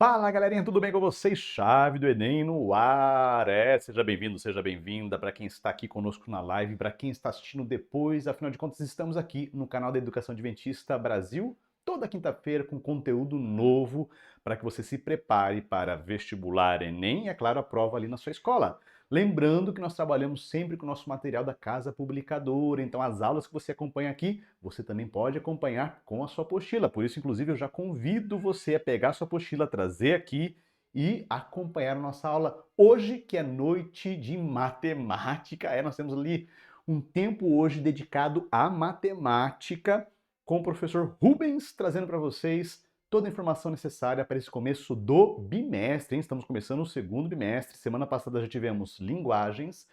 Fala galerinha, tudo bem com vocês? Chave do Enem no ar! Seja bem-vindo, seja bem-vinda para quem está aqui conosco na live, para quem está assistindo depois, afinal de contas estamos aqui no canal da Educação Adventista Brasil, toda quinta-feira com conteúdo novo para que você se prepare para vestibular Enem e, é claro, a prova ali na sua escola. Lembrando que nós trabalhamos sempre com o nosso material da Casa Publicadora, então as aulas que você acompanha aqui, você também pode acompanhar com a sua apostila. Por isso, inclusive, eu já convido você a pegar a sua apostila, trazer aqui e acompanhar a nossa aula hoje, que é noite de matemática. Nós temos ali um tempo hoje dedicado à matemática, com o professor Rubens trazendo para vocês toda a informação necessária para esse começo do bimestre, hein? Estamos começando o segundo bimestre. Semana passada já tivemos linguagens.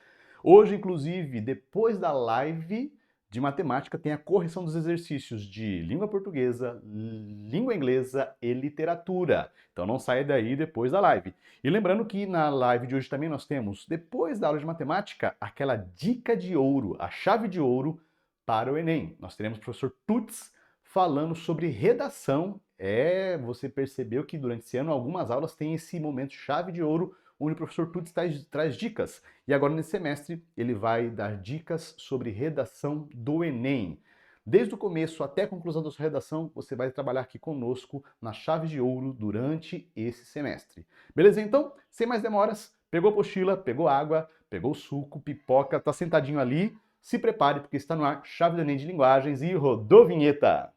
Hoje, inclusive, depois da live de matemática, tem a correção dos exercícios de língua portuguesa, língua inglesa e literatura. Então não saia daí depois da live. E lembrando que na live de hoje também nós temos, depois da aula de matemática, aquela dica de ouro, a chave de ouro para o Enem. Nós teremos o professor Tuts falando sobre redação. Você percebeu que durante esse ano algumas aulas têm esse momento chave de ouro, onde o professor Tuts traz dicas. E agora nesse semestre ele vai dar dicas sobre redação do Enem. Desde o começo até a conclusão da sua redação, você vai trabalhar aqui conosco na chave de ouro durante esse semestre. Beleza? Então, sem mais demoras, pegou a apostila, pegou água, pegou suco, pipoca, tá sentadinho ali, se prepare porque está no ar Chave do Enem de Linguagens e rodou vinheta!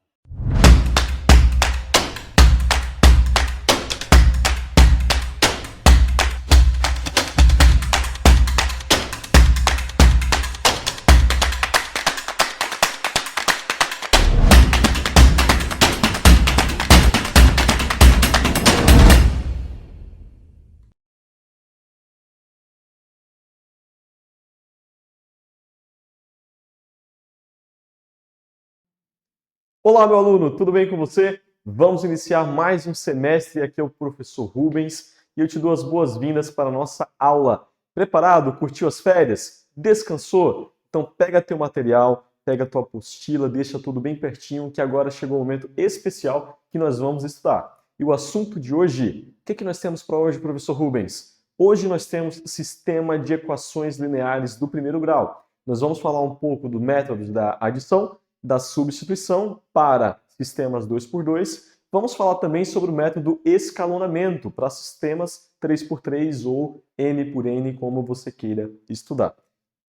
Olá, meu aluno, tudo bem com você? Vamos iniciar mais um semestre. Aqui é o professor Rubens e eu te dou as boas-vindas para a nossa aula. Preparado? Curtiu as férias? Descansou? Então pega teu material, pega tua apostila, deixa tudo bem pertinho que agora chegou o momento especial que nós vamos estudar. E o assunto de hoje, o que nós temos para hoje, professor Rubens? Hoje nós temos sistema de equações lineares do primeiro grau. Nós vamos falar um pouco do método da adição, da substituição para sistemas 2x2. Vamos falar também sobre o método escalonamento para sistemas 3x3 ou n por n, como você queira estudar.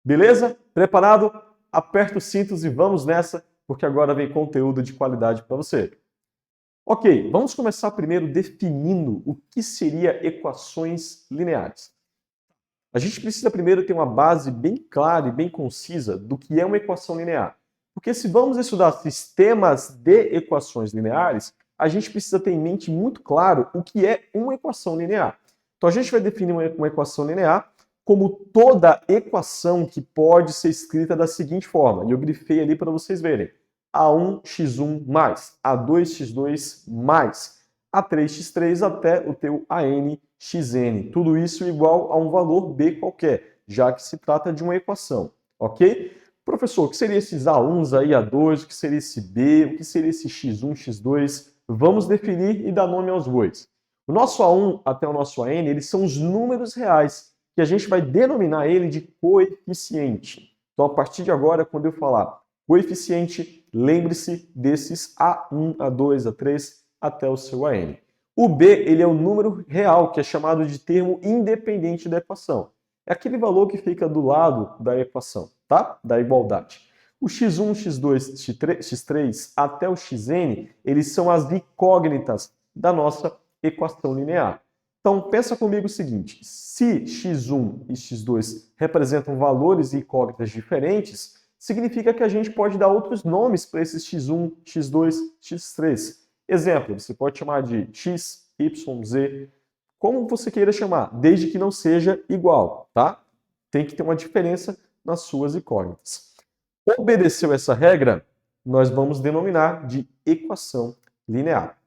Beleza? Preparado? Aperta os cintos e vamos nessa, porque agora vem conteúdo de qualidade para você. Ok, vamos começar primeiro definindo o que seria equações lineares. A gente precisa primeiro ter uma base bem clara e bem concisa do que é uma equação linear. Porque se vamos estudar sistemas de equações lineares, a gente precisa ter em mente muito claro o que é uma equação linear. Então a gente vai definir uma equação linear como toda equação que pode ser escrita da seguinte forma, e eu grifei ali para vocês verem. A1x1 mais, A2x2 mais, A3x3 até o teu ANxN. Tudo isso igual a um valor B qualquer, já que se trata de uma equação, ok? Professor, o que seria esses A1s aí, A2, o que seria esse B, o que seria esse X1, X2? Vamos definir e dar nome aos bois. O nosso A1 até o nosso AN, eles são os números reais, que a gente vai denominar ele de coeficiente. Então, a partir de agora, quando eu falar coeficiente, lembre-se desses A1, A2, A3 até o seu AN. O B, ele é o número real, que é chamado de termo independente da equação. É aquele valor que fica do lado da equação, tá? Da igualdade. O x1, x2, x3 até o xn, eles são as incógnitas da nossa equação linear. Então, pensa comigo o seguinte, se x1 e x2 representam valores incógnitas diferentes, significa que a gente pode dar outros nomes para esses x1, x2, x3. Exemplo, você pode chamar de x, y, z, como você queira chamar, desde que não seja igual, tá? Tem que ter uma diferença nas suas incógnitas. Obedeceu essa regra, nós vamos denominar de equação linear.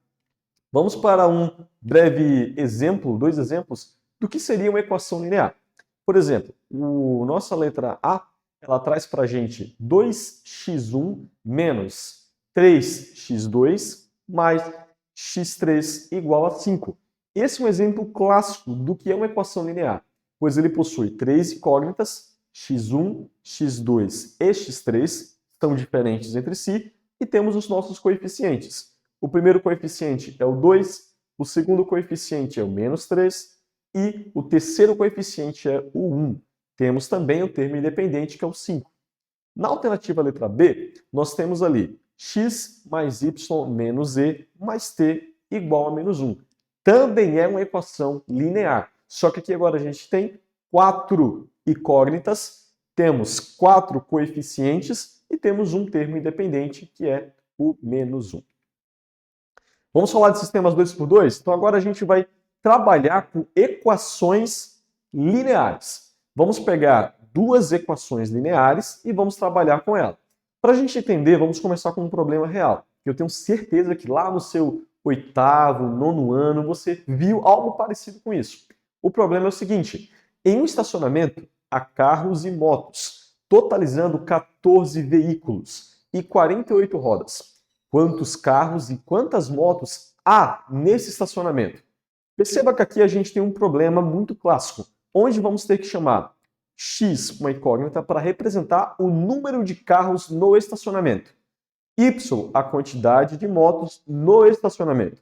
Vamos para um breve exemplo, dois exemplos, do que seria uma equação linear. Por exemplo, nossa letra A, ela traz para a gente 2x1 menos 3x2 mais x3 igual a 5. Esse é um exemplo clássico do que é uma equação linear, pois ele possui três incógnitas, x1, x2 e x3, são diferentes entre si, e temos os nossos coeficientes. O primeiro coeficiente é o 2, o segundo coeficiente é o menos 3 e o terceiro coeficiente é o 1. Temos também o termo independente, que é o 5. Na alternativa letra B, nós temos ali x mais y menos e mais t igual a menos 1. Também é uma equação linear, só que aqui agora a gente tem 4 incógnitas, temos 4 coeficientes e temos um termo independente, que é o menos 1. Vamos falar de sistemas 2 por 2? Então agora a gente vai trabalhar com equações lineares. Vamos pegar duas equações lineares e vamos trabalhar com elas. Para a gente entender, vamos começar com um problema real. Eu tenho certeza que lá no seu 8º, 9º ano, você viu algo parecido com isso. O problema é o seguinte: em um estacionamento há carros e motos, totalizando 14 veículos e 48 rodas. Quantos carros e quantas motos há nesse estacionamento? Perceba que aqui a gente tem um problema muito clássico, onde vamos ter que chamar x, uma incógnita, para representar o número de carros no estacionamento. Y, a quantidade de motos no estacionamento.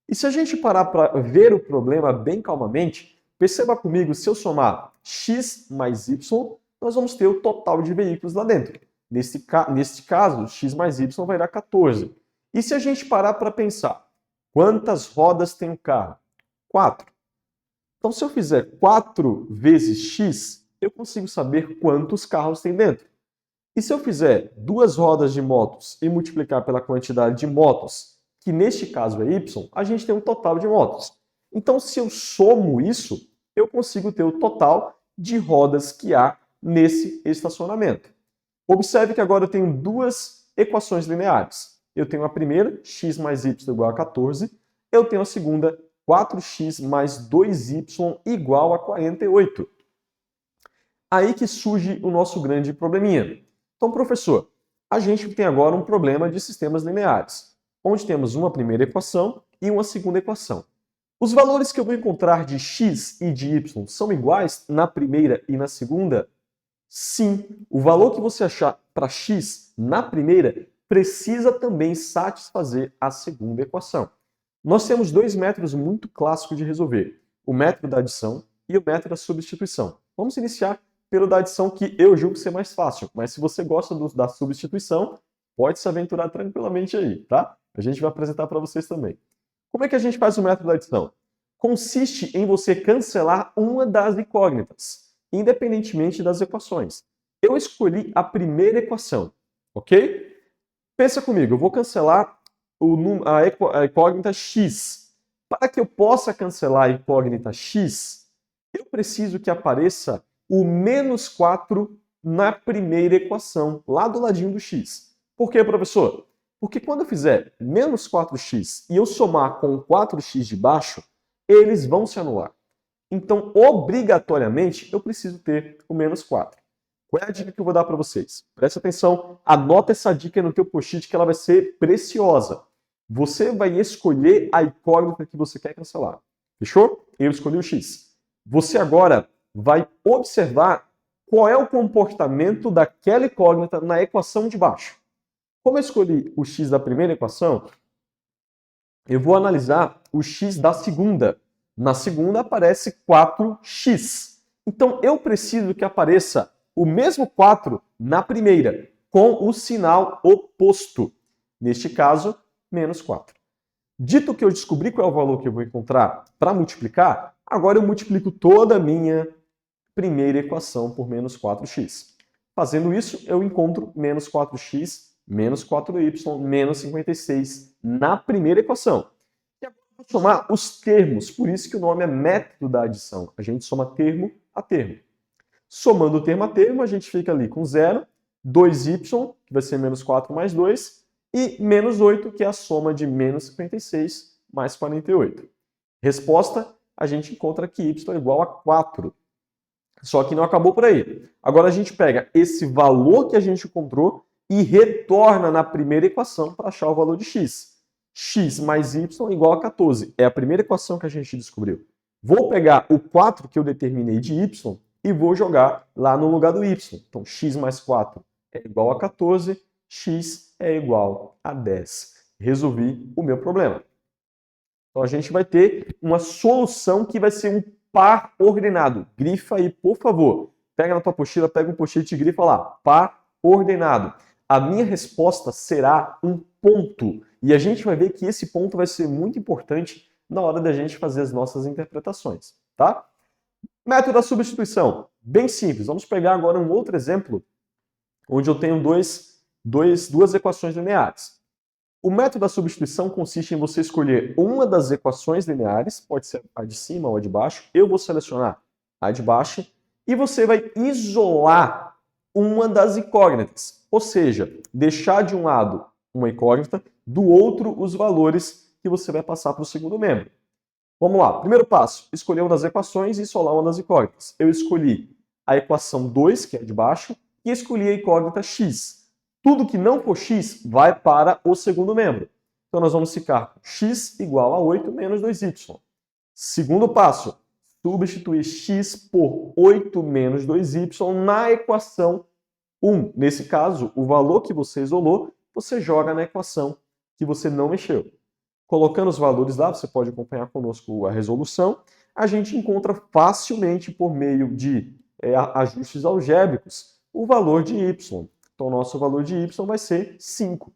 E se a gente parar para ver o problema bem calmamente, perceba comigo, se eu somar x mais y, nós vamos ter o total de veículos lá dentro. Neste caso, x mais y vai dar 14. E se a gente parar para pensar, quantas rodas tem um carro? 4. Então, se eu fizer 4 vezes x, eu consigo saber quantos carros tem dentro. E se eu fizer 2 rodas de motos e multiplicar pela quantidade de motos, que neste caso é y, a gente tem um total de motos. Então, se eu somo isso, eu consigo ter o total de rodas que há nesse estacionamento. Observe que agora eu tenho duas equações lineares. Eu tenho a primeira, x mais y igual a 14. Eu tenho a segunda, 4x mais 2y igual a 48. Aí que surge o nosso grande probleminha. Então, professor, a gente tem agora um problema de sistemas lineares, onde temos uma primeira equação e uma segunda equação. Os valores que eu vou encontrar de x e de y são iguais na primeira e na segunda? Sim, o valor que você achar para x na primeira precisa também satisfazer a segunda equação. Nós temos dois métodos muito clássicos de resolver, o método da adição e o método da substituição. Vamos iniciar pelo da adição, que eu julgo ser mais fácil, mas se você gosta da substituição, pode se aventurar tranquilamente aí, tá? A gente vai apresentar para vocês também. Como é que a gente faz o método da adição? Consiste em você cancelar uma das incógnitas, independentemente das equações. Eu escolhi a primeira equação, ok? Pensa comigo, eu vou cancelar a incógnita x. Para que eu possa cancelar a incógnita x, eu preciso que apareça o menos 4 na primeira equação, lá do ladinho do x. Por quê, professor? Porque quando eu fizer menos 4x e eu somar com o 4x de baixo, eles vão se anular. Então, obrigatoriamente, eu preciso ter o menos 4. Qual é a dica que eu vou dar para vocês? Presta atenção, anota essa dica no teu post-it que ela vai ser preciosa. Você vai escolher a incógnita que você quer cancelar. Fechou? Eu escolhi o x. Você agora vai observar qual é o comportamento daquela incógnita na equação de baixo. Como eu escolhi o x da primeira equação, eu vou analisar o x da segunda. Na segunda aparece 4x. Então eu preciso que apareça o mesmo 4 na primeira, com o sinal oposto. Neste caso, menos 4. Dito que eu descobri qual é o valor que eu vou encontrar para multiplicar, agora eu multiplico toda a minha primeira equação por menos 4x. Fazendo isso, eu encontro menos 4x, menos 4y, menos 56 na primeira equação. E agora eu vou somar os termos, por isso que o nome é método da adição. A gente soma termo a termo. Somando termo a termo, a gente fica ali com 0, 2y, que vai ser menos 4 mais 2, e menos 8, que é a soma de menos 56 mais 48. Resposta, a gente encontra que y é igual a 4. Só que não acabou por aí. Agora a gente pega esse valor que a gente encontrou e retorna na primeira equação para achar o valor de x. x mais y igual a 14. É a primeira equação que a gente descobriu. Vou pegar o 4 que eu determinei de y e vou jogar lá no lugar do y. Então, x mais 4 é igual a 14, x é igual a 10. Resolvi o meu problema. Então, a gente vai ter uma solução que vai ser um par ordenado. Grifa aí, por favor. Pega na tua apostila, pega um post-it e grifa lá. Par ordenado. A minha resposta será um ponto. E a gente vai ver que esse ponto vai ser muito importante na hora da gente fazer as nossas interpretações, tá? Método da substituição. Bem simples. Vamos pegar agora um outro exemplo onde eu tenho duas equações lineares. O método da substituição consiste em você escolher uma das equações lineares, pode ser a de cima ou a de baixo. Eu vou selecionar a de baixo e você vai isolar uma das incógnitas, ou seja, deixar de um lado uma incógnita, do outro os valores que você vai passar para o segundo membro. Vamos lá, primeiro passo, escolher uma das equações e isolar uma das incógnitas. Eu escolhi a equação 2, que é a de baixo, e escolhi a incógnita x. Tudo que não for x vai para o segundo membro. Então nós vamos ficar com x igual a 8 menos 2y. Segundo passo, substituir x por 8 menos 2y na equação 1. Nesse caso, o valor que você isolou, você joga na equação que você não mexeu. Colocando os valores lá, você pode acompanhar conosco a resolução, a gente encontra facilmente, por meio de ajustes algébricos, o valor de y. Então, o nosso valor de y vai ser 5.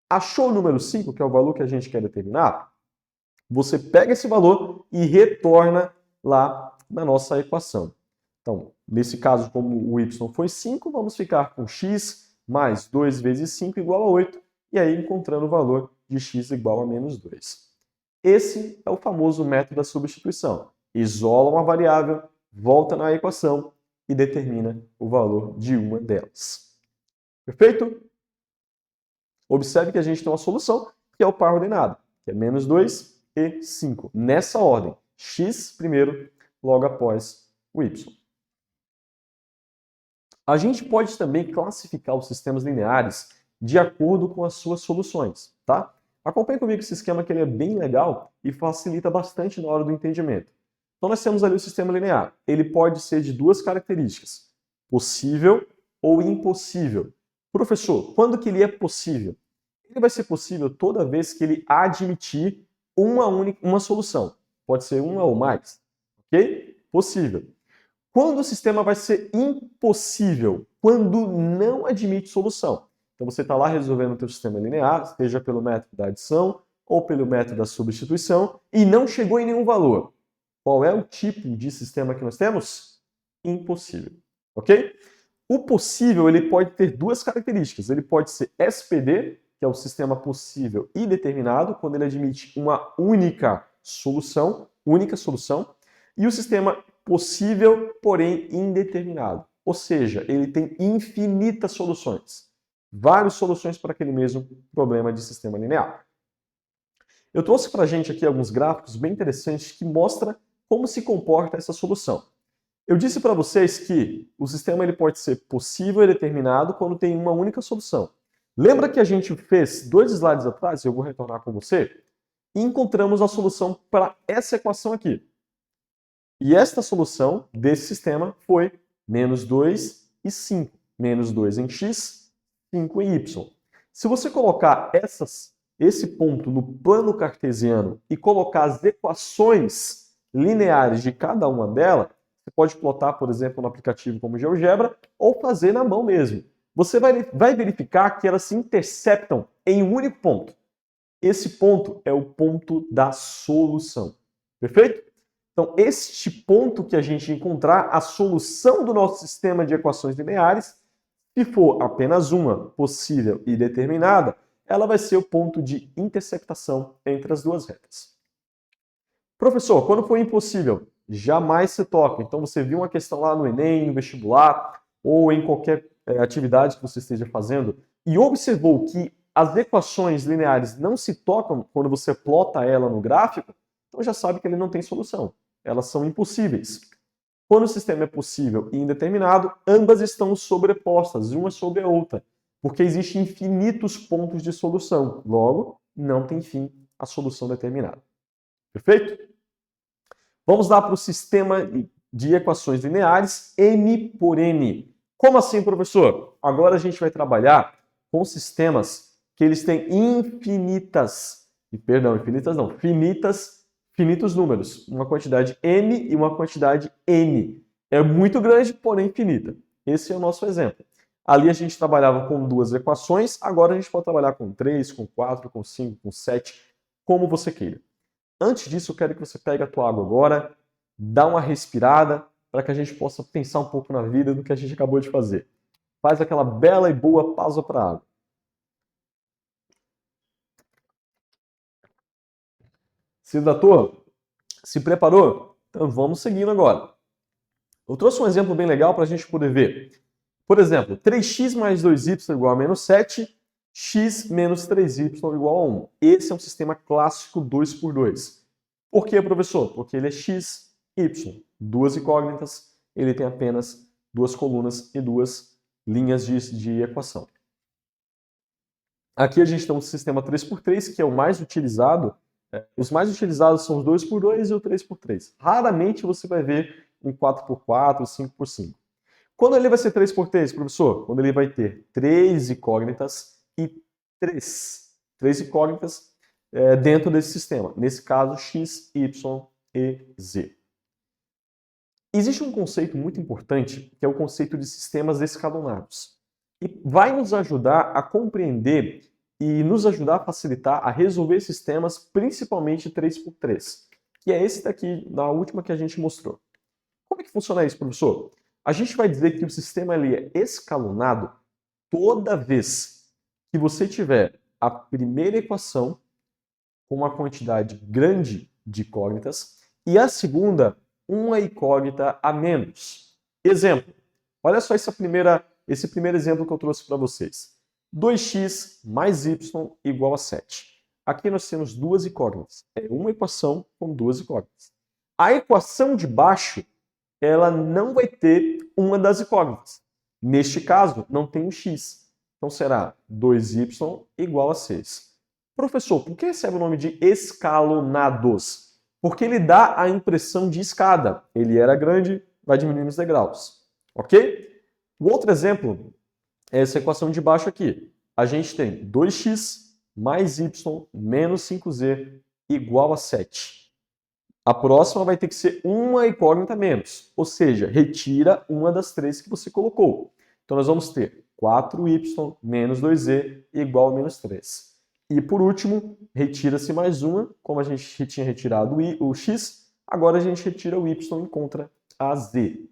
Achou o número 5, que é o valor que a gente quer determinar? Você pega esse valor e retorna lá na nossa equação. Então, nesse caso, como o y foi 5, vamos ficar com x mais 2 vezes 5 igual a 8, e aí encontrando o valor de x igual a menos 2. Esse é o famoso método da substituição. Isola uma variável, volta na equação e determina o valor de uma delas. Perfeito? Observe que a gente tem uma solução, que é o par ordenado, que é menos 2 e 5. Nessa ordem, x primeiro, logo após o y. A gente pode também classificar os sistemas lineares de acordo com as suas soluções, tá? Acompanhe comigo esse esquema que ele é bem legal e facilita bastante na hora do entendimento. Então nós temos ali o sistema linear. Ele pode ser de duas características, possível ou impossível. Professor, quando que ele é possível? Ele vai ser possível toda vez que ele admitir uma solução. Pode ser uma ou mais, ok? Possível. Quando o sistema vai ser impossível? Quando não admite solução. Então você está lá resolvendo o teu sistema linear, seja pelo método da adição ou pelo método da substituição, e não chegou em nenhum valor. Qual é o tipo de sistema que nós temos? Impossível. Ok? O possível ele pode ter duas características. Ele pode ser SPD, que é o sistema possível e determinado, quando ele admite uma única solução, e o sistema possível, porém indeterminado. Ou seja, ele tem infinitas soluções. Várias soluções para aquele mesmo problema de sistema linear. Eu trouxe para a gente aqui alguns gráficos bem interessantes que mostram como se comporta essa solução. Eu disse para vocês que o sistema ele pode ser possível e determinado quando tem uma única solução. Lembra que a gente fez 2 slides atrás, eu vou retornar com você, e encontramos a solução para essa equação aqui. E esta solução desse sistema foi menos 2 e 5. Menos 2 em x, 5 em y. Se você colocar esse ponto no plano cartesiano e colocar as equações lineares de cada uma delas, você pode plotar, por exemplo, no aplicativo como GeoGebra ou fazer na mão mesmo. Você vai verificar que elas se interceptam em um único ponto. Esse ponto é o ponto da solução. Perfeito? Então, este ponto que a gente encontrar, a solução do nosso sistema de equações lineares, se for apenas uma, possível e determinada, ela vai ser o ponto de interceptação entre as duas retas. Professor, quando for impossível, jamais se toca. Então, você viu uma questão lá no Enem, no vestibular, ou em qualquer atividade que você esteja fazendo, e observou que as equações lineares não se tocam quando você plota ela no gráfico, então já sabe que ele não tem solução. Elas são impossíveis. Quando o sistema é possível e indeterminado, ambas estão sobrepostas, uma sobre a outra, porque existem infinitos pontos de solução. Logo, não tem fim a solução determinada. Perfeito? Vamos lá para o sistema de equações lineares n por n. Como assim, professor? Agora a gente vai trabalhar com sistemas que eles têm finitos números. Uma quantidade m e uma quantidade n. É muito grande, porém finita. Esse é o nosso exemplo. Ali a gente trabalhava com 2 equações, agora a gente pode trabalhar com 3, com 4, com 5, com 7, como você queira. Antes disso, eu quero que você pegue a tua água agora, dá uma respirada, para que a gente possa pensar um pouco na vida do que a gente acabou de fazer. Faz aquela bela e boa pausa para a água. Se hidratou? Se preparou? Então vamos seguindo agora. Eu trouxe um exemplo bem legal para a gente poder ver. Por exemplo, 3x mais 2y igual a menos 7, x menos 3y igual a 1. Esse é um sistema clássico 2 por 2. Por quê, professor? Porque ele é x, y. 2 incógnitas, ele tem apenas 2 colunas e 2 linhas de equação. Aqui a gente tem um sistema 3 por 3, que é o mais utilizado. Os mais utilizados são os 2 por 2 e o 3 por 3. Raramente você vai ver um 4 por 4, 5 por 5. Quando ele vai ser 3 por 3, professor? Quando ele vai ter 3 incógnitas e 3 incógnitas dentro desse sistema. Nesse caso, x, y e z. Existe um conceito muito importante, que é o conceito de sistemas escalonados. E vai nos ajudar a compreender e nos ajudar a facilitar a resolver sistemas, principalmente 3 por 3. Que é esse daqui, na última que a gente mostrou. Como é que funciona isso, professor? A gente vai dizer que o sistema ele é escalonado toda vez que você tiver a primeira equação com uma quantidade grande de incógnitas e a segunda uma incógnita a menos. Exemplo, olha só esse primeiro exemplo que eu trouxe para vocês. 2x mais y igual a 7. Aqui nós temos 2 incógnitas. É uma equação com 2 incógnitas. A equação de baixo, ela não vai ter uma das incógnitas. Neste caso, não tem um x. Então será 2y igual a 6. Professor, por que recebe o nome de escalonados? Porque ele dá a impressão de escada. Ele era grande, vai diminuindo os degraus. Ok? O outro exemplo é essa equação de baixo aqui. A gente tem 2x mais y menos 5z igual a 7. A próxima vai ter que ser uma incógnita menos, ou seja, retira uma das 3 que você colocou. Então nós vamos ter 4y menos 2z igual a menos 3. E por último, retira-se mais uma, como a gente tinha retirado o x, agora a gente retira o y e encontra a z.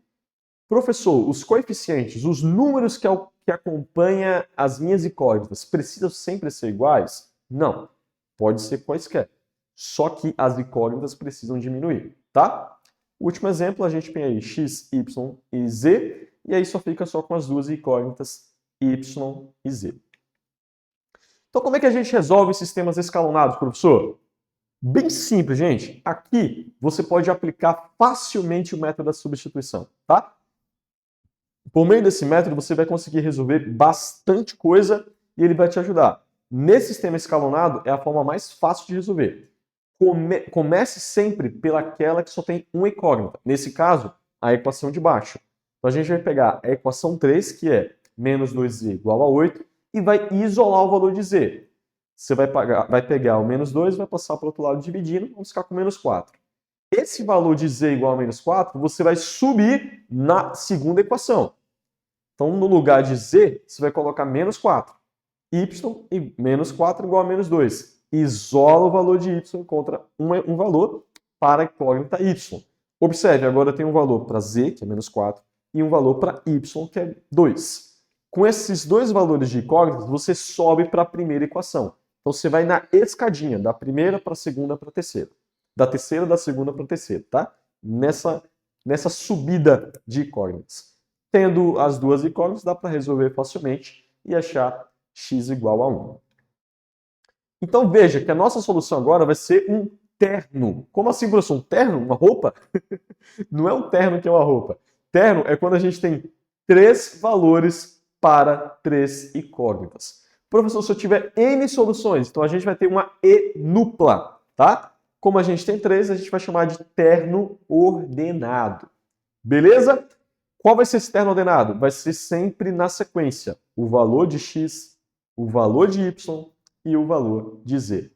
Professor, os coeficientes, os números que acompanham as minhas incógnitas, precisam sempre ser iguais? Não, pode ser quaisquer. Só que as incógnitas precisam diminuir, tá? Último exemplo, a gente tem aí x, y e z, e aí só fica só com as duas incógnitas y e z. Então, como é que a gente resolve sistemas escalonados, professor? Bem simples, gente. Aqui você pode aplicar facilmente o método da substituição, tá? Por meio desse método, você vai conseguir resolver bastante coisa e ele vai te ajudar. Nesse sistema escalonado, é a forma mais fácil de resolver. Comece sempre pelaquela que só tem uma incógnita. Nesse caso, a equação de baixo. Então, a gente vai pegar a equação 3, que é menos 2z igual a 8, e vai isolar o valor de z. Você vai pegar o menos 2, vai passar para o outro lado dividindo, vamos ficar com menos 4. Esse valor de z igual a menos 4, você vai subir na segunda equação. Então, no lugar de z, você vai colocar menos 4. Y e menos 4 igual a menos 2. Isola o valor de y e encontra um valor para a incógnita y. Observe, agora tem um valor para z, que é menos 4, e um valor para y, que é 2. Com esses dois valores de incógnitas, você sobe para a primeira equação. Então, você vai na escadinha, da primeira para a segunda para a terceira. Da terceira, da segunda para a terceira, tá? Nessa subida de incógnitas. Tendo as duas incógnitas, dá para resolver facilmente e achar x igual a 1. Então, veja que a nossa solução agora vai ser um terno. Como assim, professor? Um terno? Uma roupa? Não é um terno que é uma roupa. Terno é quando a gente tem 3 valores para 3 incógnitas. Professor, se eu tiver N soluções, então a gente vai ter uma enupla, tá? Como a gente tem 3, a gente vai chamar de terno ordenado. Beleza? Qual vai ser esse terno ordenado? Vai ser sempre na sequência. O valor de x, o valor de y e o valor de z.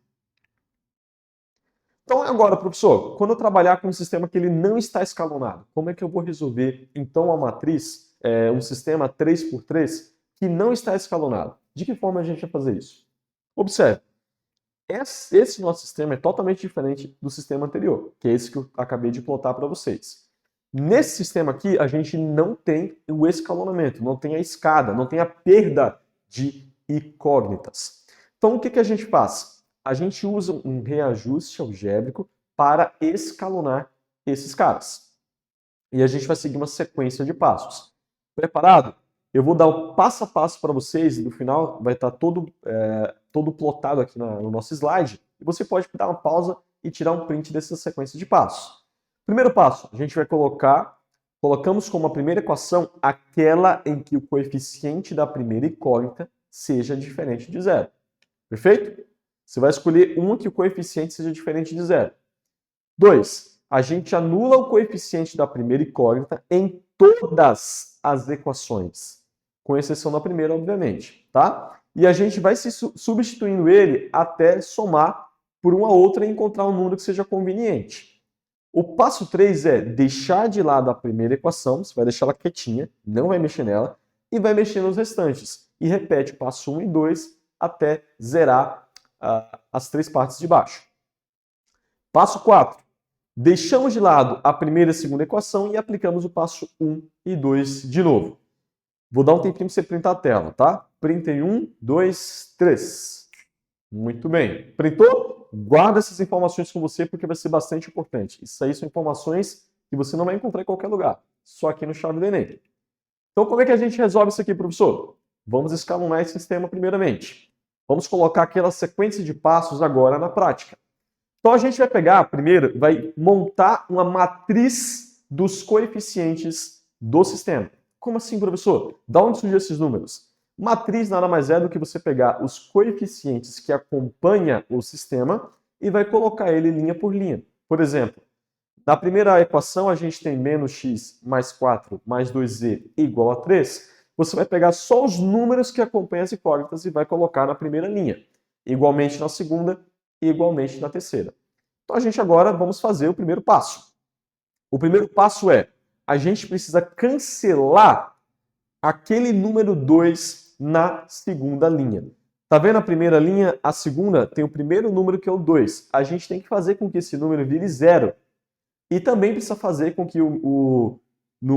Então agora, professor, quando eu trabalhar com um sistema que ele não está escalonado, como é que eu vou resolver, então, a matriz, um sistema 3x3 que não está escalonado? De que forma a gente vai fazer isso? Observe, esse nosso sistema é totalmente diferente do sistema anterior, que é esse que eu acabei de plotar para vocês. Nesse sistema aqui, a gente não tem o escalonamento, não tem a escada, não tem a perda de incógnitas. Então, o que a gente faz? A gente usa um reajuste algébrico para escalonar esses caras. E a gente vai seguir uma sequência de passos. Preparado? Eu vou dar o passo a passo para vocês e no final vai estar todo plotado aqui no nosso slide. E você pode dar uma pausa e tirar um print dessa sequência de passos. Primeiro passo, a gente vai colocamos como a primeira equação aquela em que o coeficiente da primeira incógnita seja diferente de zero. Perfeito? Você vai escolher uma que o coeficiente seja diferente de zero. 2. A gente anula o coeficiente da primeira incógnita em todas as equações, com exceção da primeira, obviamente, tá? E a gente vai se substituindo ele até somar por uma outra e encontrar um número que seja conveniente. O passo 3 é deixar de lado a primeira equação, você vai deixar ela quietinha, não vai mexer nela, e vai mexer nos restantes. E repete o passo 1 e 2 até zerar as 3 partes de baixo. Passo 4. Deixamos de lado a primeira e a segunda equação e aplicamos o passo 1 e 2 de novo. Vou dar um tempinho para você printar a tela, tá? Printa em 1, 2, 3. Muito bem. Printou? Guarda essas informações com você porque vai ser bastante importante. Isso aí são informações que você não vai encontrar em qualquer lugar, só aqui no Chave do Enem. Então, como é que a gente resolve isso aqui, professor? Vamos escalonar esse sistema primeiramente. Vamos colocar aquela sequência de passos agora na prática. Então, a gente vai pegar, primeiro, vai montar uma matriz dos coeficientes do sistema. Como assim, professor? Da onde surgiram esses números? Matriz nada mais é do que você pegar os coeficientes que acompanham o sistema e vai colocar ele linha por linha. Por exemplo, na primeira equação a gente tem menos x mais 4 mais 2z igual a 3. Você vai pegar só os números que acompanham as incógnitas e vai colocar na primeira linha. Igualmente na segunda e igualmente na terceira. Então a gente agora vamos fazer o primeiro passo. O primeiro passo é, a gente precisa cancelar aquele número 2 na segunda linha. Tá vendo a primeira linha? A segunda tem o primeiro número que é o 2. A gente tem que fazer com que esse número vire 0. E também precisa fazer com que no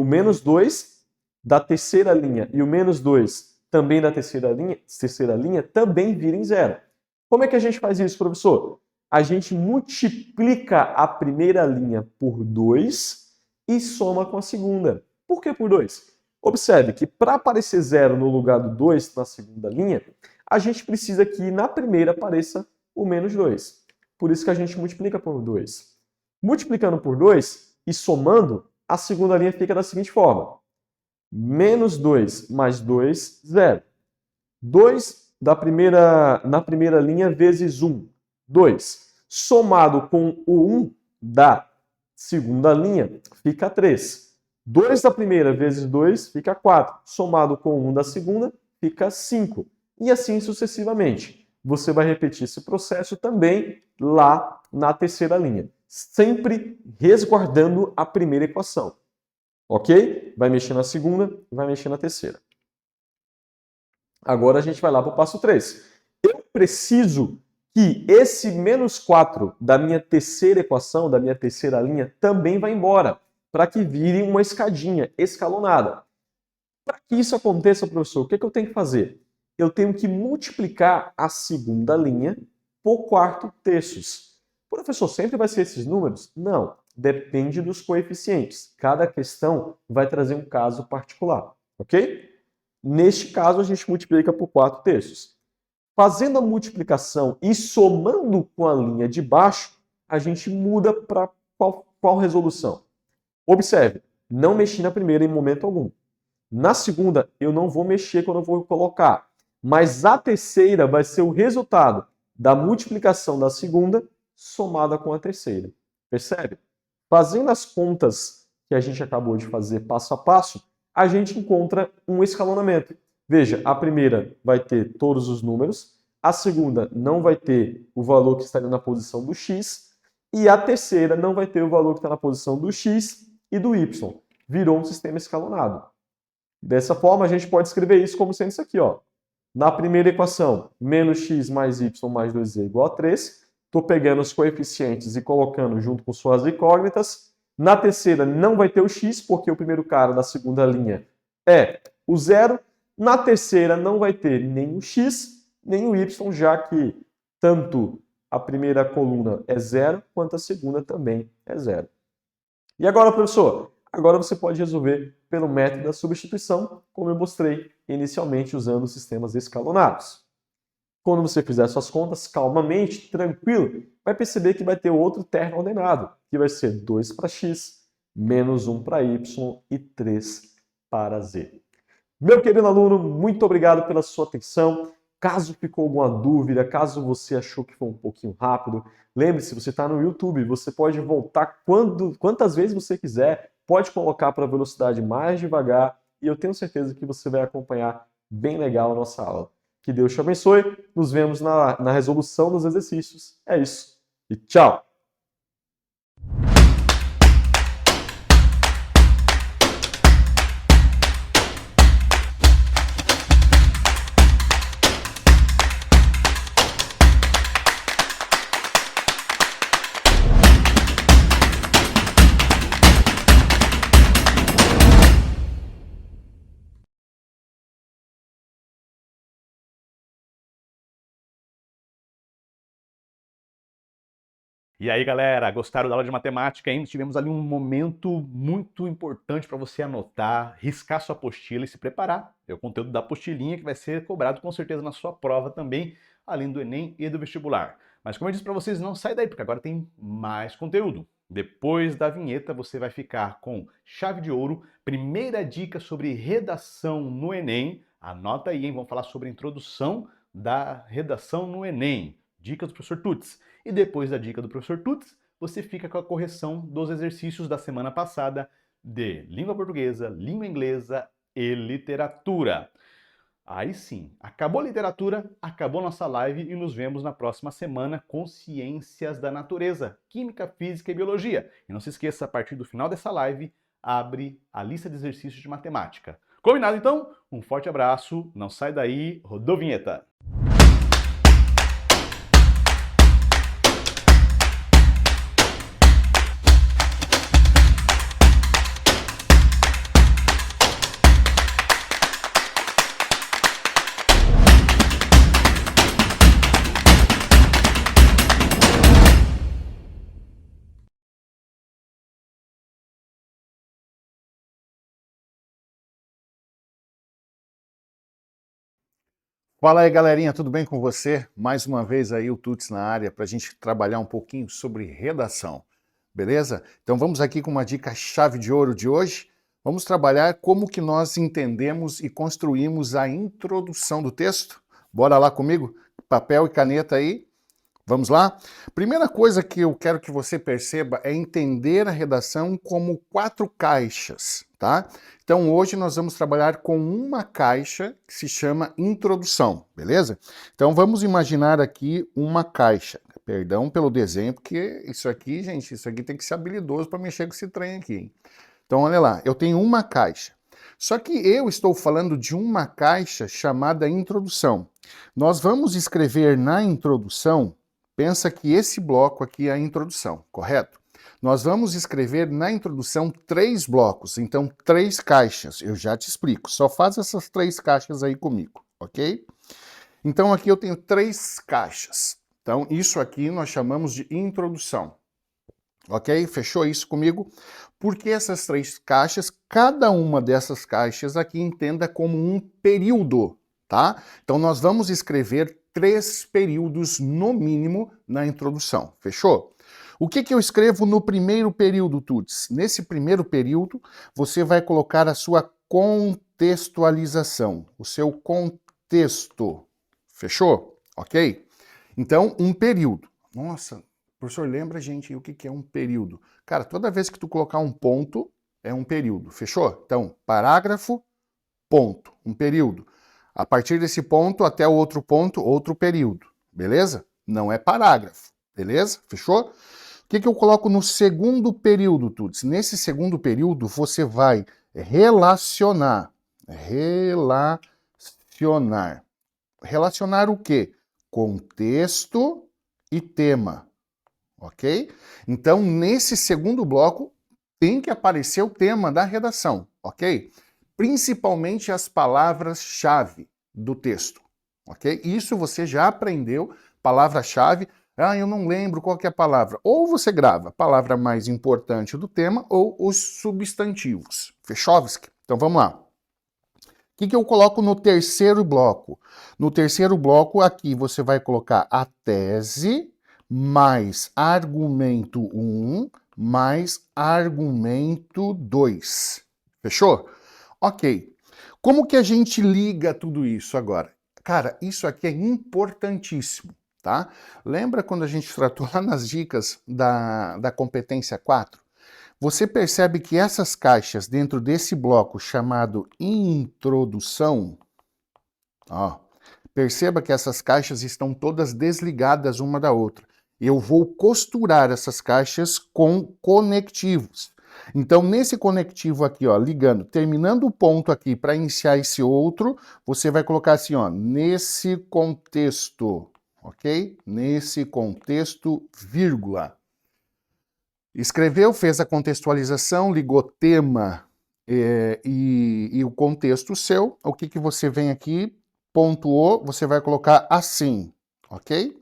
menos 2 da terceira linha e o menos 2 também da terceira linha também virem 0. Como é que a gente faz isso, professor? A gente multiplica a primeira linha por 2 e soma com a segunda. Por que por 2? Observe que para aparecer 0 no lugar do 2 na segunda linha, a gente precisa que na primeira apareça o menos 2. Por isso que a gente multiplica por 2. Multiplicando por 2 e somando, a segunda linha fica da seguinte forma. Menos 2 mais 2, 0. 2 na primeira linha vezes 1, 2. Somado com o 1 da segunda linha, fica 3. 2 da primeira vezes 2 fica 4. Somado com 1 da segunda, fica 5. E assim sucessivamente. Você vai repetir esse processo também lá na terceira linha. Sempre resguardando a primeira equação. Ok? Vai mexer na segunda, vai mexer na terceira. Agora a gente vai lá para o passo 3. Eu preciso que esse menos 4 da minha terceira equação, da minha terceira linha, também vá embora, para que vire uma escadinha escalonada. Para que isso aconteça, professor, o que eu tenho que fazer? Eu tenho que multiplicar a segunda linha por 4 terços. Professor, sempre vai ser esses números? Não, depende dos coeficientes. Cada questão vai trazer um caso particular, ok? Neste caso, a gente multiplica por 4 terços. Fazendo a multiplicação e somando com a linha de baixo, a gente muda para qual resolução? Observe, não mexi na primeira em momento algum. Na segunda, eu não vou mexer quando eu vou colocar. mas a terceira vai ser o resultado da multiplicação da segunda somada com a terceira. Percebe? Fazendo as contas que a gente acabou de fazer passo a passo, a gente encontra um escalonamento. Veja, a primeira vai ter todos os números, a segunda não vai ter o valor que estaria na posição do x, e a terceira não vai ter o valor que está na posição do x e do y. Virou um sistema escalonado. Dessa forma, a gente pode escrever isso como sendo isso aqui, ó. Na primeira equação, menos x mais y mais 2z igual a 3. Estou pegando os coeficientes e colocando junto com suas incógnitas. Na terceira, não vai ter o x, porque o primeiro cara da segunda linha é o zero. Na terceira, não vai ter nem o x, nem o y, já que tanto a primeira coluna é zero, quanto a segunda também é zero. E agora, professor? Agora você pode resolver pelo método da substituição, como eu mostrei inicialmente usando sistemas escalonados. Quando você fizer suas contas calmamente, tranquilo, vai perceber que vai ter outro termo ordenado, que vai ser 2 para x, menos 1 para y e 3 para z. Meu querido aluno, muito obrigado pela sua atenção. Caso ficou alguma dúvida, caso você achou que foi um pouquinho rápido, lembre-se, você está no YouTube, você pode voltar quantas vezes você quiser, pode colocar para a velocidade mais devagar e eu tenho certeza que você vai acompanhar bem legal a nossa aula. Que Deus te abençoe, nos vemos na resolução dos exercícios. É isso e tchau! E aí, galera, gostaram da aula de matemática, hein? Tivemos ali um momento muito importante para você anotar, riscar sua apostila e se preparar. É o conteúdo da apostilinha que vai ser cobrado com certeza na sua prova também, além do Enem e do vestibular. Mas como eu disse para vocês, não sai daí, porque agora tem mais conteúdo. Depois da vinheta, você vai ficar com chave de ouro, primeira dica sobre redação no Enem. Anota aí, hein? Vamos falar sobre a introdução da redação no Enem. Dicas do professor Tuts. E depois da dica do professor Tuts, você fica com a correção dos exercícios da semana passada de língua portuguesa, língua inglesa e literatura. Aí sim, acabou a literatura, acabou nossa live e nos vemos na próxima semana com ciências da natureza, química, física e biologia. E não se esqueça, a partir do final dessa live, abre a lista de exercícios de matemática. Combinado então? Um forte abraço, não sai daí, rodou vinheta! Fala aí, galerinha, tudo bem com você? Mais uma vez aí o Tuts na área para a gente trabalhar um pouquinho sobre redação, beleza? Então vamos aqui com uma dica chave de ouro de hoje. Vamos trabalhar como que nós entendemos e construímos a introdução do texto. Bora lá comigo? Papel e caneta aí. Vamos lá? Primeira coisa que eu quero que você perceba é entender a redação como 4 caixas, tá? Então hoje nós vamos trabalhar com uma caixa que se chama introdução, beleza? Então vamos imaginar aqui uma caixa. Perdão pelo desenho, porque isso aqui, gente, isso aqui tem que ser habilidoso para mexer com esse trem aqui, hein? Então olha lá, eu tenho uma caixa. Só que eu estou falando de uma caixa chamada introdução. Nós vamos escrever na introdução. Pensa que esse bloco aqui é a introdução, correto? Nós vamos escrever na introdução 3 blocos, então 3 caixas. Eu já te explico, só faz essas 3 caixas aí comigo, ok? Então aqui eu tenho 3 caixas. Então isso aqui nós chamamos de introdução, ok? Fechou isso comigo? Porque essas 3 caixas, cada uma dessas caixas aqui entenda como um período, tá? Então nós vamos escrever 3 períodos no mínimo na introdução, fechou? O que eu escrevo no primeiro período, Tuts? Nesse primeiro período, você vai colocar a sua contextualização, o seu contexto. Fechou? Ok? Então, um período. Nossa, professor, lembra, gente, o que é um período? Cara, toda vez que tu colocar um ponto, é um período. Fechou? Então, parágrafo, ponto. Um período. A partir desse ponto até o outro ponto, outro período. Beleza? Não é parágrafo. Beleza? Fechou? O que eu coloco no segundo período, Tuts? Nesse segundo período, você vai relacionar. Relacionar o quê? Contexto e tema. Ok? Então, nesse segundo bloco, tem que aparecer o tema da redação. Ok? Principalmente as palavras-chave do texto. Ok? Isso você já aprendeu, palavra-chave. Ah, eu não lembro qual que é a palavra. Ou você grava a palavra mais importante do tema ou os substantivos. Fechovski? Então vamos lá. O que eu coloco no terceiro bloco? No terceiro bloco, aqui você vai colocar a tese mais argumento 1 mais argumento 2. Fechou? Ok. Como que a gente liga tudo isso agora? Cara, isso aqui é importantíssimo. Tá? Lembra quando a gente tratou lá nas dicas da competência 4? Você percebe que essas caixas dentro desse bloco chamado introdução, ó, perceba que essas caixas estão todas desligadas uma da outra. Eu vou costurar essas caixas com conectivos. Então, nesse conectivo aqui, ó, ligando, terminando o ponto aqui para iniciar esse outro, você vai colocar assim, ó, nesse contexto. Ok? Nesse contexto, vírgula. Escreveu, fez a contextualização, ligou tema e o contexto seu. O que você vem aqui, pontuou, você vai colocar assim, ok?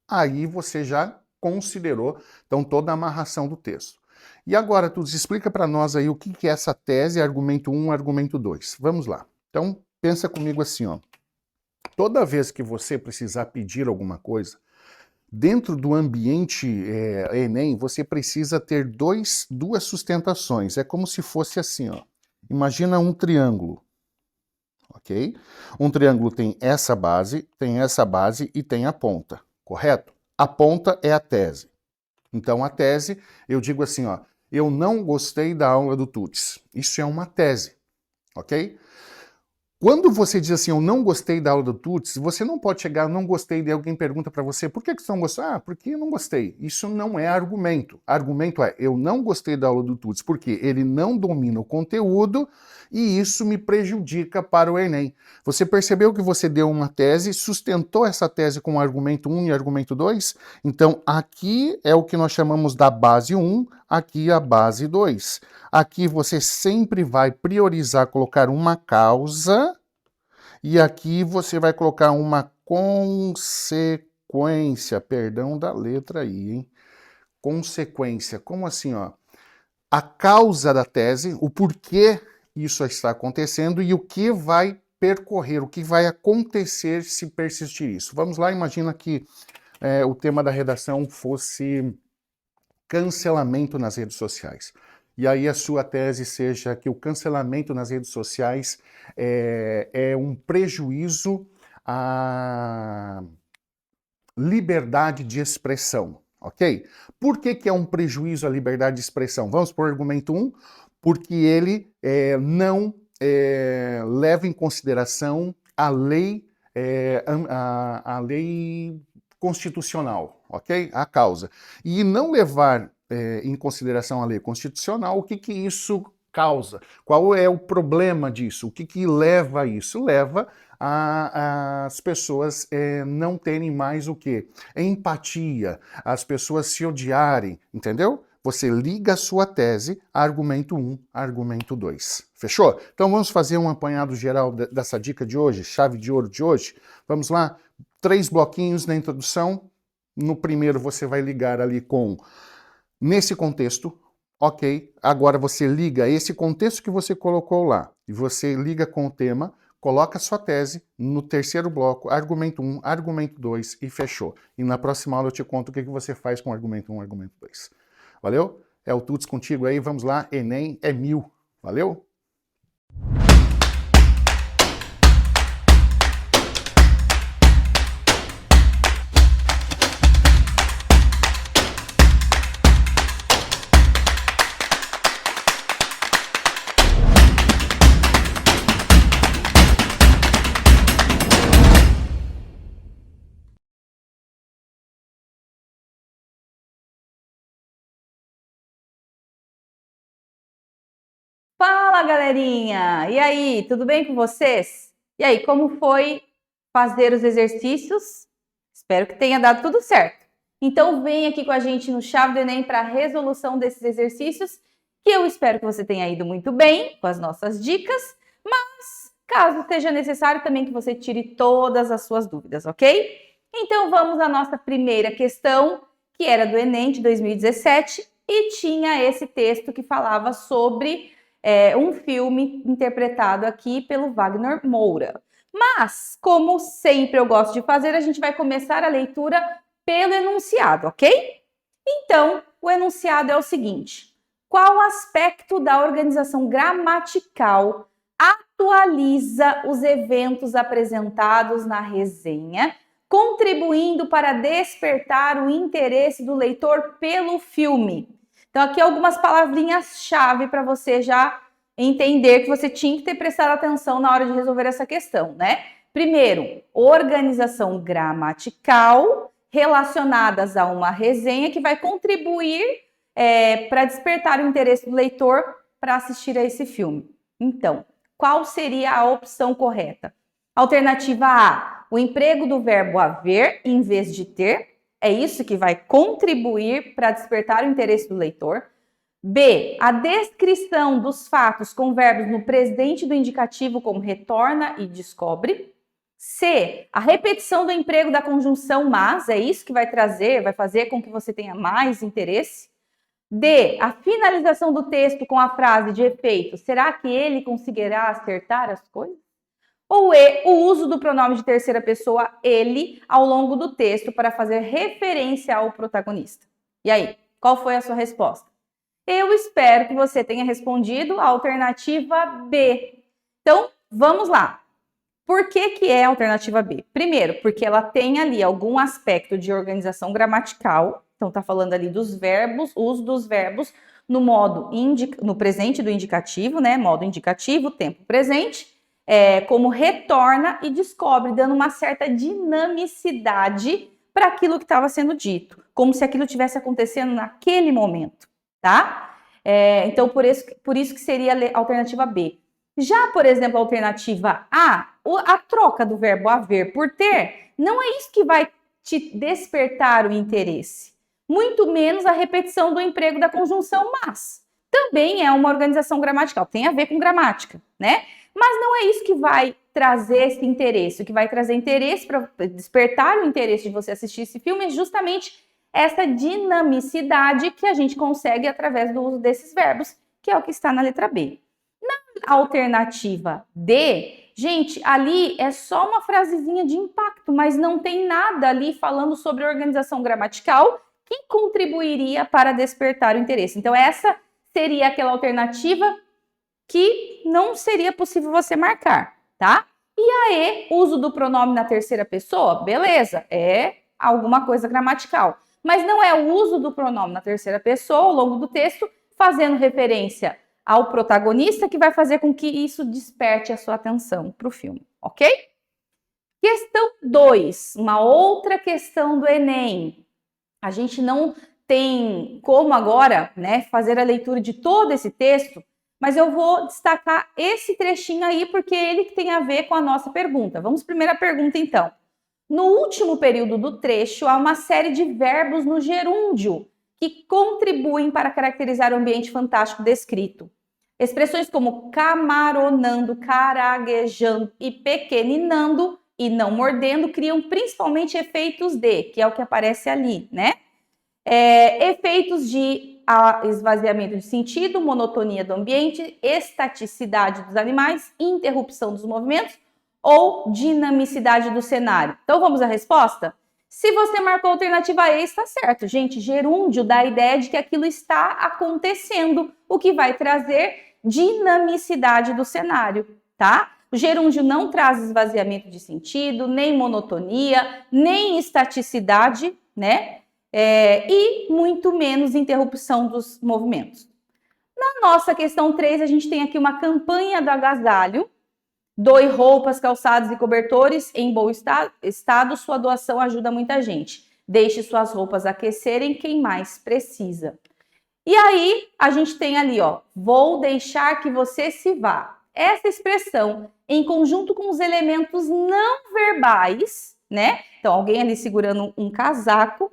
Aí você já considerou, então, toda a amarração do texto. E agora, tu explica para nós aí o que é essa tese, argumento 1, argumento 2. Vamos lá. Então, pensa comigo assim, ó. Toda vez que você precisar pedir alguma coisa, dentro do ambiente Enem, você precisa ter duas sustentações. É como se fosse assim, ó. Imagina um triângulo, ok? Um triângulo tem essa base e tem a ponta, correto? A ponta é a tese. Então, a tese, eu digo assim, ó, eu não gostei da aula do Tuts. Isso é uma tese, ok? Quando você diz assim, eu não gostei da aula do Tuts, você não pode chegar, eu não gostei, e alguém pergunta para você, por que você não gostou? Ah, porque eu não gostei. Isso não é argumento. Argumento é, eu não gostei da aula do Tuts, porque ele não domina o conteúdo e isso me prejudica para o Enem. Você percebeu que você deu uma tese, sustentou essa tese com argumento 1 e argumento 2? Então, aqui é o que nós chamamos da base 1, aqui a base 2. Aqui você sempre vai priorizar colocar uma causa e aqui você vai colocar uma consequência. Perdão da letra aí, hein? Consequência. Como assim, ó? A causa da tese, o porquê isso está acontecendo e o que vai percorrer, o que vai acontecer se persistir isso. Vamos lá, imagina que o tema da redação fosse cancelamento nas redes sociais. E aí a sua tese seja que o cancelamento nas redes sociais é um prejuízo à liberdade de expressão, ok? Por que é um prejuízo à liberdade de expressão? Vamos para o argumento 1, porque ele não leva em consideração a lei constitucional, ok? A causa. E não levar em consideração a lei constitucional, o que isso causa? Qual é o problema disso? O que leva a isso? Leva as pessoas não terem mais o quê? Empatia, as pessoas se odiarem, entendeu? Você liga a sua tese, argumento 1, argumento 2. Fechou? Então vamos fazer um apanhado geral dessa dica de hoje, chave de ouro de hoje. Vamos lá? 3 bloquinhos na introdução. No primeiro você vai ligar ali com nesse contexto, ok. Agora você liga esse contexto que você colocou lá e você liga com o tema, coloca a sua tese no terceiro bloco, argumento 1, argumento 2 e fechou. E na próxima aula eu te conto o que você faz com argumento 1, argumento 2. Valeu? É o Tuts contigo aí, vamos lá, Enem é 1000. Valeu? Fala, galerinha! E aí, tudo bem com vocês? E aí, como foi fazer os exercícios? Espero que tenha dado tudo certo. Então, vem aqui com a gente no Chave do Enem para a resolução desses exercícios, que eu espero que você tenha ido muito bem com as nossas dicas, mas caso seja necessário também que você tire todas as suas dúvidas, ok? Então, vamos à nossa primeira questão, que era do Enem de 2017 e tinha esse texto que falava sobre um filme interpretado aqui pelo Wagner Moura. Mas, como sempre eu gosto de fazer, a gente vai começar a leitura pelo enunciado, ok? Então, o enunciado é o seguinte: qual aspecto da organização gramatical atualiza os eventos apresentados na resenha, contribuindo para despertar o interesse do leitor pelo filme? Então, aqui algumas palavrinhas-chave para você já entender que você tinha que ter prestado atenção na hora de resolver essa questão, né? Primeiro, organização gramatical relacionadas a uma resenha que vai contribuir para despertar o interesse do leitor para assistir a esse filme. Então, qual seria a opção correta? Alternativa A, o emprego do verbo haver em vez de ter. É isso que vai contribuir para despertar o interesse do leitor. B, a descrição dos fatos com verbos no presente do indicativo como retorna e descobre. C, a repetição do emprego da conjunção mas, é isso que vai fazer com que você tenha mais interesse. D, a finalização do texto com a frase de efeito, será que ele conseguirá acertar as coisas? Ou E, o uso do pronome de terceira pessoa ele ao longo do texto para fazer referência ao protagonista. E aí, qual foi a sua resposta? Eu espero que você tenha respondido a alternativa B. Então, vamos lá. Por que é a alternativa B? Primeiro, porque ela tem ali algum aspecto de organização gramatical. Então, está falando ali dos verbos, uso dos verbos no presente do indicativo, né? Modo indicativo, tempo presente. Como retorna e descobre, dando uma certa dinamicidade para aquilo que estava sendo dito, como se aquilo estivesse acontecendo naquele momento, tá? Então, por isso que seria a alternativa B. Já, por exemplo, a alternativa A, a troca do verbo haver por ter, não é isso que vai te despertar o interesse, muito menos a repetição do emprego da conjunção mas. Também é uma organização gramatical, tem a ver com gramática, né? Mas não é isso que vai trazer esse interesse. O que vai trazer interesse, para despertar o interesse de você assistir esse filme, é justamente essa dinamicidade que a gente consegue através do uso desses verbos, que é o que está na letra B. Na alternativa D, gente, ali é só uma frasezinha de impacto, mas não tem nada ali falando sobre organização gramatical que contribuiria para despertar o interesse. Então, essa seria aquela alternativa que não seria possível você marcar, tá? E a E, uso do pronome na terceira pessoa, beleza, é alguma coisa gramatical. Mas não é o uso do pronome na terceira pessoa ao longo do texto, fazendo referência ao protagonista, que vai fazer com que isso desperte a sua atenção para o filme, ok? Questão 2, uma outra questão do Enem. A gente não tem como agora, né, fazer a leitura de todo esse texto, mas eu vou destacar esse trechinho aí, porque ele que tem a ver com a nossa pergunta. Vamos à primeira pergunta, então. No último período do trecho, há uma série de verbos no gerúndio que contribuem para caracterizar o ambiente fantástico descrito. Expressões como camaronando, caraguejando e pequeninando e não mordendo criam principalmente efeitos de, que é o que aparece ali, né? Efeitos de esvaziamento de sentido, monotonia do ambiente, estaticidade dos animais, interrupção dos movimentos ou dinamicidade do cenário. Então vamos à resposta? Se você marcou a alternativa E, está certo. Gente, gerúndio dá a ideia de que aquilo está acontecendo, o que vai trazer dinamicidade do cenário, tá? O gerúndio não traz esvaziamento de sentido, nem monotonia, nem estaticidade, né? E muito menos interrupção dos movimentos. Na nossa questão 3, a gente tem aqui uma campanha do agasalho. Doe roupas, calçados e cobertores em bom estado, sua doação ajuda muita gente. Deixe suas roupas aquecerem quem mais precisa. E aí, a gente tem ali, ó, vou deixar que você se vá. Essa expressão, em conjunto com os elementos não verbais, né? Então, alguém ali segurando um casaco,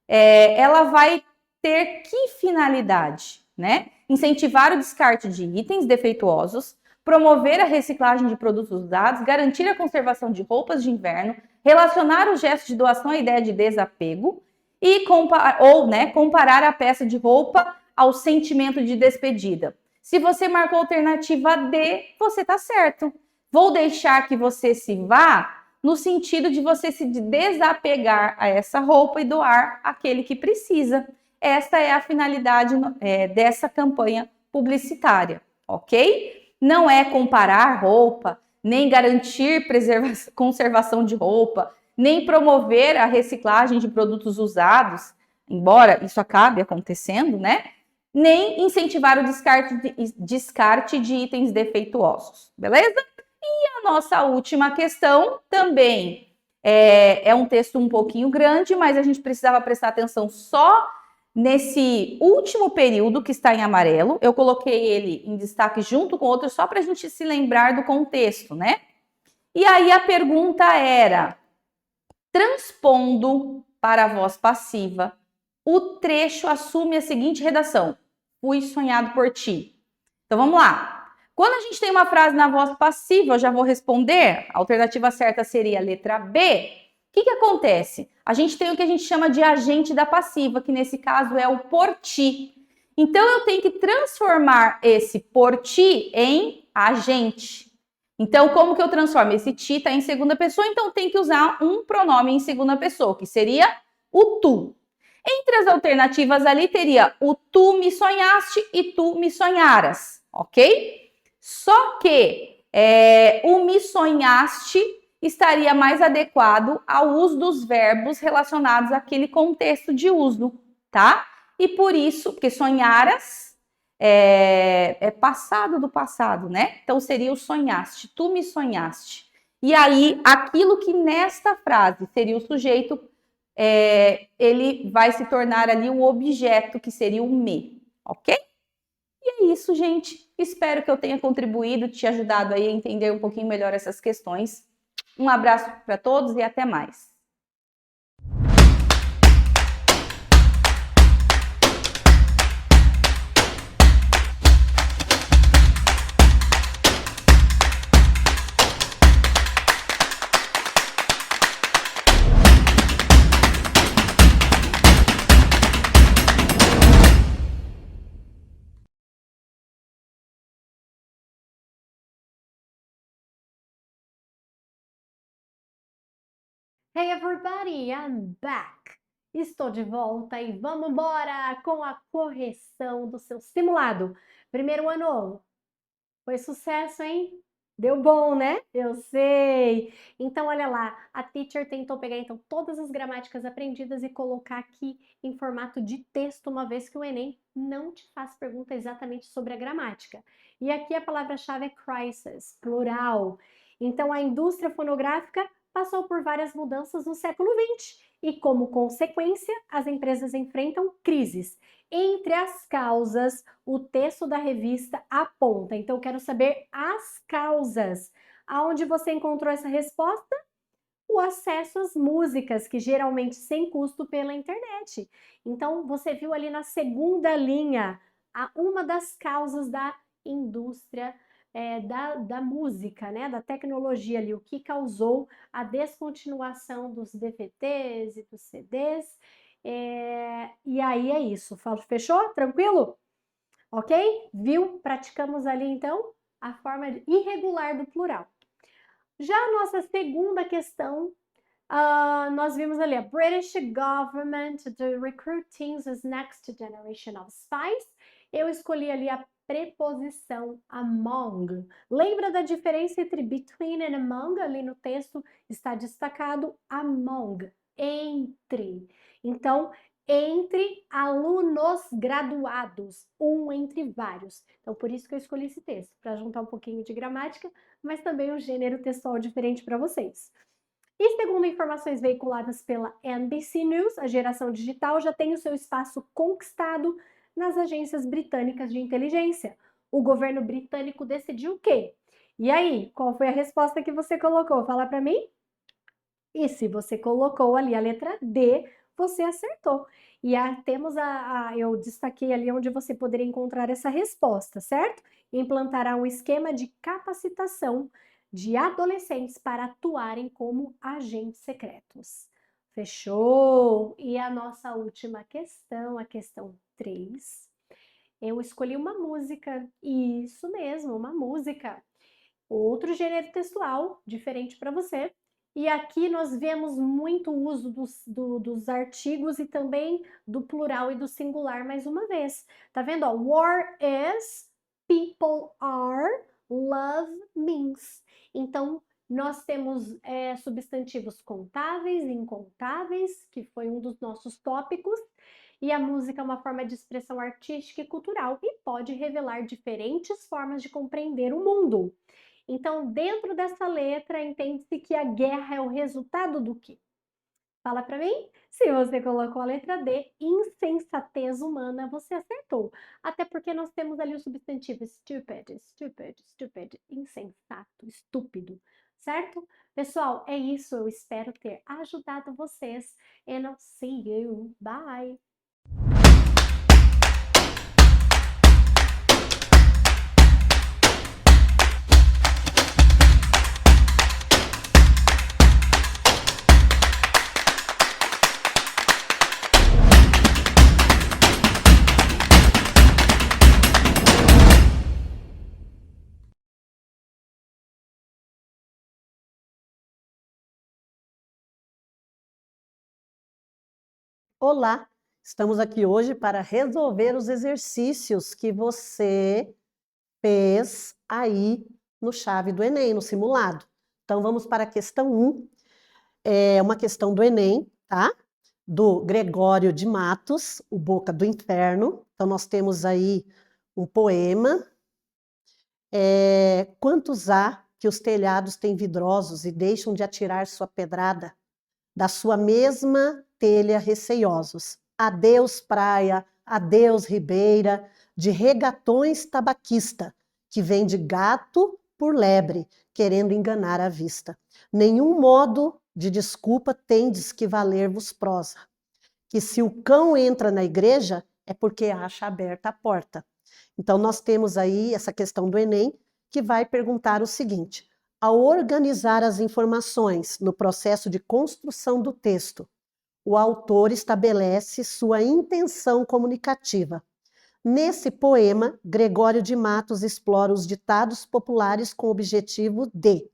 ela vai ter que finalidade, né? Incentivar o descarte de itens defeituosos, promover a reciclagem de produtos usados, garantir a conservação de roupas de inverno, relacionar o gesto de doação à ideia de desapego e comparar a peça de roupa ao sentimento de despedida. Se você marcou a alternativa D, você está certo. Vou deixar que você se vá no sentido de você se desapegar a essa roupa e doar àquele que precisa. Esta é a finalidade dessa campanha publicitária, ok? Não é comparar roupa, nem garantir conservação de roupa, nem promover a reciclagem de produtos usados, embora isso acabe acontecendo, né? Nem incentivar o descarte de itens defeituosos, beleza? E a nossa última questão também é um texto um pouquinho grande, mas a gente precisava prestar atenção só nesse último período que está em amarelo. Eu coloquei ele em destaque junto com outros só para a gente se lembrar do contexto, né? E aí a pergunta era, transpondo para a voz passiva, o trecho assume a seguinte redação: fui sonhado por ti. Então vamos lá. Quando a gente tem uma frase na voz passiva, eu já vou responder. A alternativa certa seria a letra B. O que acontece? A gente tem o que a gente chama de agente da passiva, que nesse caso é o por ti. Então eu tenho que transformar esse por ti em agente. Então, como que eu transformo? Esse ti está em segunda pessoa, então tem que usar um pronome em segunda pessoa, que seria o tu. Entre as alternativas ali teria o tu me sonhaste e tu me sonharas, ok? Só que o me sonhaste estaria mais adequado ao uso dos verbos relacionados àquele contexto de uso, tá? E por isso, porque sonharas é passado do passado, né? Então seria o sonhaste, tu me sonhaste. E aí, aquilo que nesta frase seria o sujeito, ele vai se tornar ali um objeto, que seria o me, ok? E é isso, gente. Espero que eu tenha contribuído, te ajudado aí a entender um pouquinho melhor essas questões. Um abraço para todos e até mais. Hey everybody, I'm back! Estou de volta e vamos embora com a correção do seu simulado. Primeiro ano, foi sucesso, hein? Deu bom, né? Eu sei! Então, olha lá, a teacher tentou pegar então todas as gramáticas aprendidas e colocar aqui em formato de texto, uma vez que o Enem não te faz pergunta exatamente sobre a gramática. E aqui a palavra-chave é crisis, plural. Então, a indústria fonográfica passou por várias mudanças no século XX e, como consequência, as empresas enfrentam crises. Entre as causas, o texto da revista aponta. Então, eu quero saber as causas. Aonde você encontrou essa resposta? O acesso às músicas, que geralmente sem custo pela internet. Então, você viu ali na segunda linha uma das causas da indústria da música, né, da tecnologia ali, o que causou a descontinuação dos DVDs e dos CDs, e aí é isso, fechou? Tranquilo? Ok? Viu? Praticamos ali então a forma irregular do plural. Já a nossa segunda questão, nós vimos ali a British government to recruit teens as next generation of spies. Eu escolhi ali a preposição among. Lembra da diferença entre between and among? Ali no texto está destacado among, entre. Então, entre alunos graduados, um entre vários. Então, por isso que eu escolhi esse texto, para juntar um pouquinho de gramática, mas também um gênero textual diferente para vocês. E segundo informações veiculadas pela NBC News, a geração digital já tem o seu espaço conquistado nas agências britânicas de inteligência. O governo britânico decidiu o quê? E aí, qual foi a resposta que você colocou? Fala para mim. E se você colocou ali a letra D, você acertou. E temos eu destaquei ali onde você poderia encontrar essa resposta, certo? Implantará um esquema de capacitação de adolescentes para atuarem como agentes secretos. Fechou? E a nossa última questão, a questão 3. Eu escolhi uma música. Isso mesmo, uma música. Outro gênero textual, diferente para você. E aqui nós vemos muito uso dos artigos e também do plural e do singular mais uma vez. Tá vendo? Ó, war is, people are, love means. Então, nós temos substantivos contáveis e incontáveis, que foi um dos nossos tópicos, e a música é uma forma de expressão artística e cultural e pode revelar diferentes formas de compreender o mundo. Então, dentro dessa letra, entende-se que a guerra é o resultado do quê? Fala para mim. Se você colocou a letra D, insensatez humana, você acertou. Até porque nós temos ali o substantivo stupid, stupid, stupid, insensato, estúpido, certo? Pessoal, é isso. Eu espero ter ajudado vocês. And I'll see you. Bye! Olá, estamos aqui hoje para resolver os exercícios que você fez aí no chave do Enem, no simulado. Então vamos para a questão 1, é uma questão do Enem, tá? Do Gregório de Matos, O Boca do Inferno. Então nós temos aí um poema. Quantos há que os telhados têm vidrosos e deixam de atirar sua pedrada da sua mesma telha receiosos? Adeus praia, adeus ribeira, de regatões tabaquista, que vende gato por lebre, querendo enganar a vista. Nenhum modo de desculpa tendes que valer-vos prosa, que se o cão entra na igreja é porque acha aberta a porta. Então nós temos aí essa questão do Enem, que vai perguntar o seguinte: ao organizar as informações no processo de construção do texto, o autor estabelece sua intenção comunicativa. Nesse poema, Gregório de Matos explora os ditados populares com o objetivo de...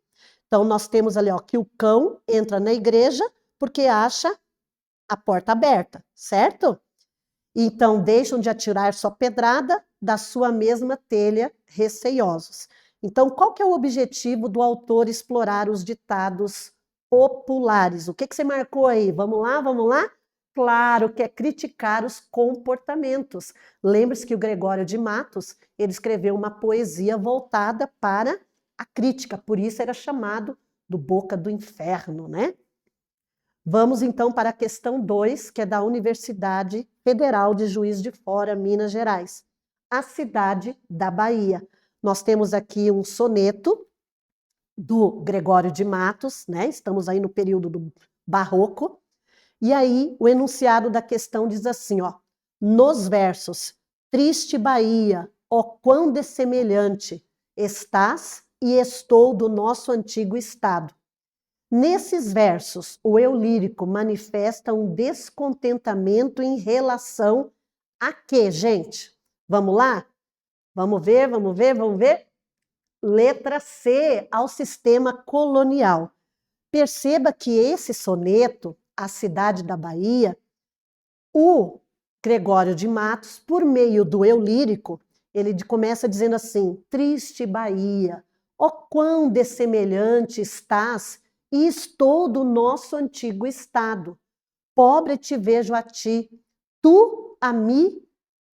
Então, nós temos ali, ó, que o cão entra na igreja porque acha a porta aberta, certo? Então, deixam de atirar sua pedrada da sua mesma telha receiosos. Então, qual que é o objetivo do autor explorar os ditados populares? O que você marcou aí? Vamos lá, vamos lá? Claro que é criticar os comportamentos. Lembre-se que o Gregório de Matos, ele escreveu uma poesia voltada para a crítica, por isso era chamado do Boca do Inferno, né? Vamos então para a questão 2, que é da Universidade Federal de Juiz de Fora, Minas Gerais. A cidade da Bahia. Nós temos aqui um soneto do Gregório de Matos, né? Estamos aí no período do Barroco. E aí o enunciado da questão diz assim, ó: nos versos, triste Bahia, ó quão dessemelhante estás e estou do nosso antigo estado. Nesses versos, o eu lírico manifesta um descontentamento em relação a quê, gente? Vamos lá? Vamos ver, vamos ver, vamos ver? Letra C, ao sistema colonial. Perceba que esse soneto, A Cidade da Bahia, o Gregório de Matos, por meio do eu lírico, ele começa dizendo assim: triste Bahia, ó quão dessemelhante estás e estou do nosso antigo estado. Pobre te vejo a ti, tu a mim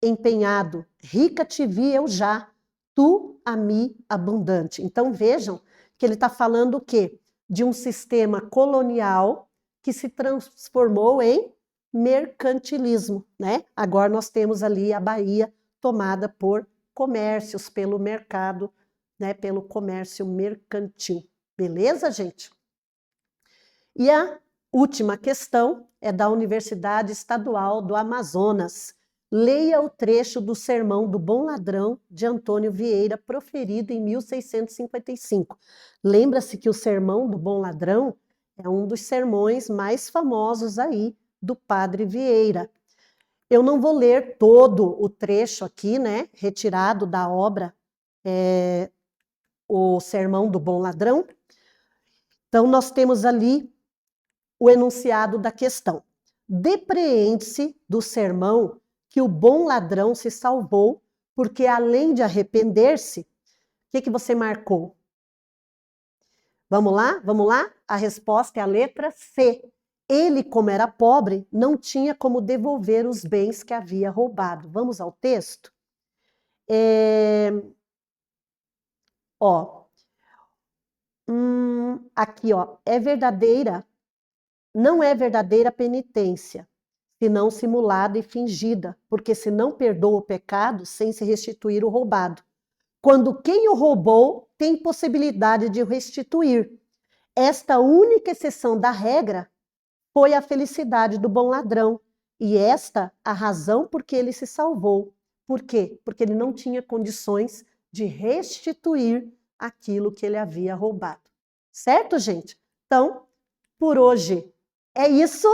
empenhado, rica te vi eu já, tu a mim abundante. Então vejam que ele está falando o quê? De um sistema colonial que se transformou em mercantilismo, né? Agora nós temos ali a Bahia tomada por comércios, pelo mercado, né? Pelo comércio mercantil. Beleza, gente? E a última questão é da Universidade Estadual do Amazonas. Leia o trecho do Sermão do Bom Ladrão de Antônio Vieira, proferido em 1655. Lembra-se que o Sermão do Bom Ladrão é um dos sermões mais famosos aí do Padre Vieira. Eu não vou ler todo o trecho aqui, né, retirado da obra O Sermão do Bom Ladrão. Então, nós temos ali o enunciado da questão. Depreende-se do sermão que o bom ladrão se salvou, porque além de arrepender-se, o que você marcou? Vamos lá? Vamos lá? A resposta é a letra C. Ele, como era pobre, não tinha como devolver os bens que havia roubado. Vamos ao texto? Aqui, ó, não é verdadeira penitência, senão simulada e fingida, porque se não perdoa o pecado sem se restituir o roubado. Quando quem o roubou tem possibilidade de restituir. Esta única exceção da regra foi a felicidade do bom ladrão, e esta a razão por que ele se salvou. Por quê? Porque ele não tinha condições de restituir aquilo que ele havia roubado. Certo, gente? Então, por hoje é isso.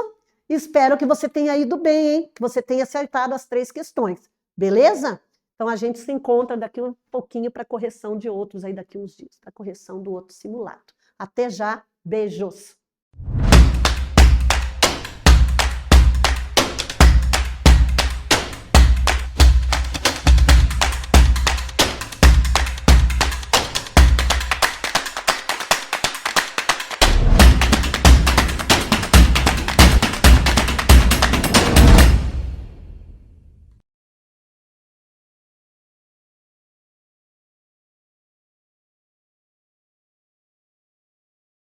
Espero que você tenha ido bem, hein? Que você tenha acertado as 3 questões. Beleza? Então, a gente se encontra daqui um pouquinho para correção de outros aí daqui uns dias, para correção do outro simulado. Até já. Beijos!